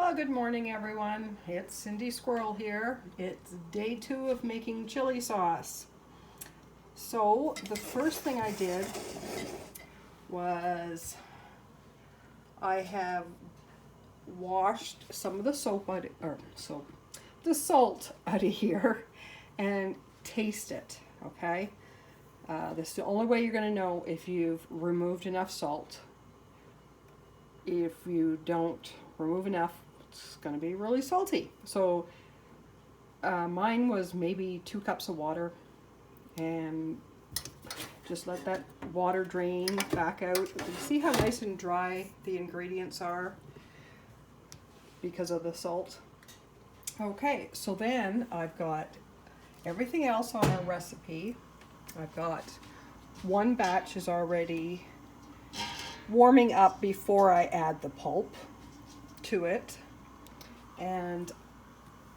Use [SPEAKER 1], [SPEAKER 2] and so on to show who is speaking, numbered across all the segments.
[SPEAKER 1] Well, good morning, everyone. It's Cindy Squirrel here. It's day 2 of making chili sauce. So the first thing I did was I have washed some of the the salt out of here and taste it. Okay, this is the only way you're going to know if you've removed enough salt. If you don't remove enough, it's going to be really salty. So mine was maybe 2 cups of water, and just let that water drain back out. You see how nice and dry the ingredients are because of the salt? Okay, so then I've got everything else on our recipe. I've got one batch is already warming up before I add the pulp to it, and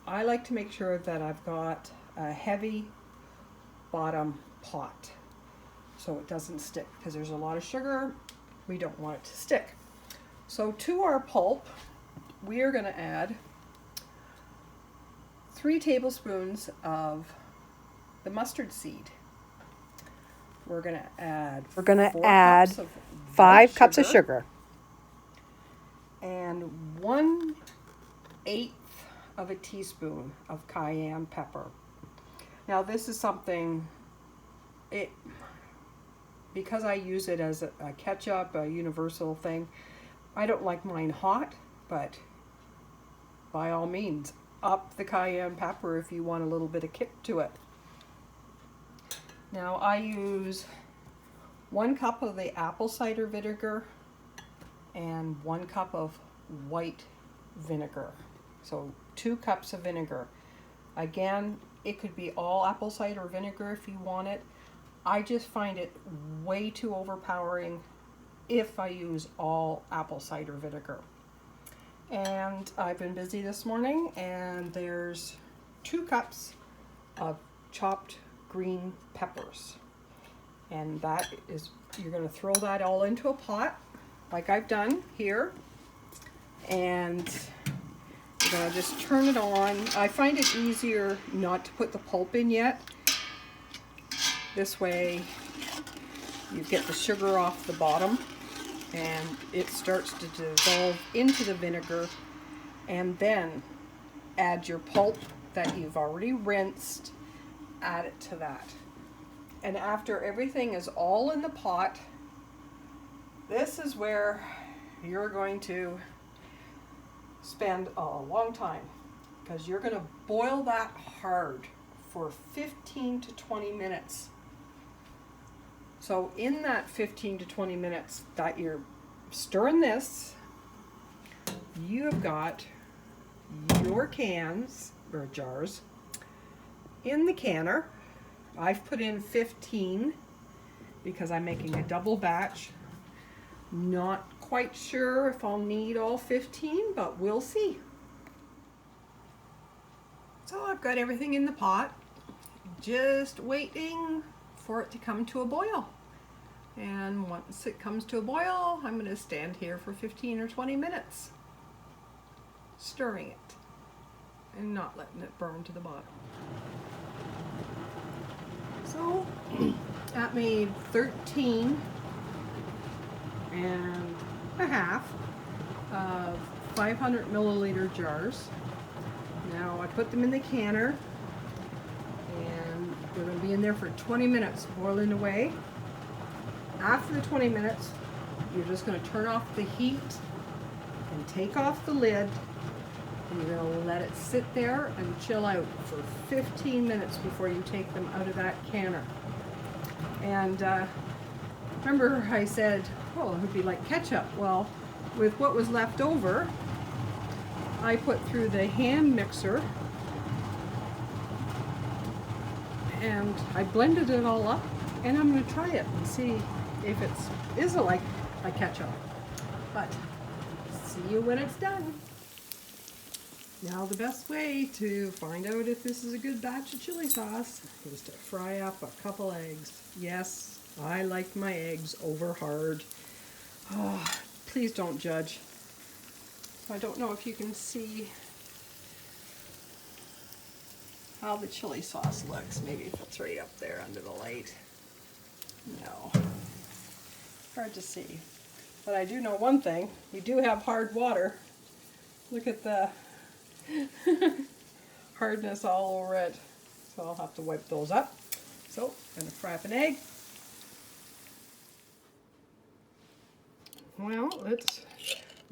[SPEAKER 1] I like to make sure that I've got a heavy bottom pot so it doesn't stick, because there's a lot of sugar. We don't want it to stick. So to our pulp, we are going to add 3 tablespoons of the mustard seed. We're going to add
[SPEAKER 2] 5 cups of sugar.
[SPEAKER 1] And 1/8 of a teaspoon of cayenne pepper. Now this is something, because I use it as a ketchup, a universal thing, I don't like mine hot, but by all means, up the cayenne pepper if you want a little bit of kick to it. Now I use 1 cup of the apple cider vinegar and 1 cup of white vinegar. So 2 cups of vinegar. Again, it could be all apple cider vinegar if you want it. I just find it way too overpowering if I use all apple cider vinegar. And I've been busy this morning, and there's 2 cups of chopped green peppers. And that is, you're going to throw that all into a pot like I've done here, and you're going to just turn it on. I find it easier not to put the pulp in yet. This way you get the sugar off the bottom and it starts to dissolve into the vinegar, and then add your pulp that you've already rinsed, add it to that. And after everything is all in the pot, this is where you're going to spend a long time, because you're going to boil that hard for 15 to 20 minutes. So in that 15 to 20 minutes that you're stirring this, you have got your cans or jars in the canner. I've put in 15 because I'm making a double batch. Not quite sure if I'll need all 15, but we'll see. So I've got everything in the pot, just waiting for it to come to a boil. And once it comes to a boil, I'm going to stand here for 15 or 20 minutes, stirring it and not letting it burn to the bottom. So that made 13 and a half of 500 milliliter jars. Now I put them in the canner, and they're going to be in there for 20 minutes boiling away. After the 20 minutes, you're just going to turn off the heat and take off the lid, and you're going to let it sit there and chill out for 15 minutes before you take them out of that canner. And remember I said, oh, it would be like ketchup. Well, with what was left over, I put through the hand mixer and I blended it all up, and I'm going to try it and see if it is like ketchup. But see you when it's done. Now the best way to find out if this is a good batch of chili sauce is to fry up a couple eggs. Yes, I like my eggs over hard. Oh, please don't judge. I don't know if you can see how the chili sauce looks. Maybe if it's right up there under the light. No, hard to see. But I do know one thing, we do have hard water. Look at the hardness all over it. So I'll have to wipe those up. So I'm gonna fry up an egg. Well,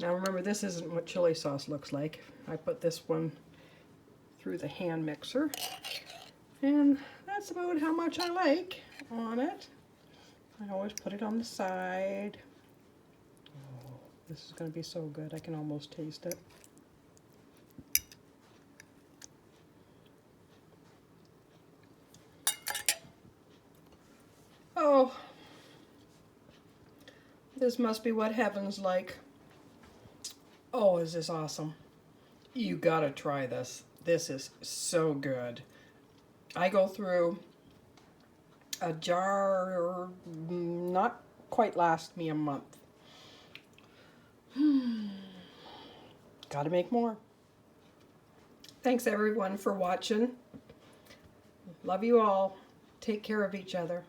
[SPEAKER 1] now remember, this isn't what chili sauce looks like. I put this one through the hand mixer. And that's about how much I like on it. I always put it on the side. Oh, this is going to be so good. I can almost taste it. Oh, this must be what heaven's like. Oh, is this awesome? You gotta try this. This is so good. I go through a jar, not quite last me a month. Gotta make more. Thanks everyone for watching. Love you all. Take care of each other.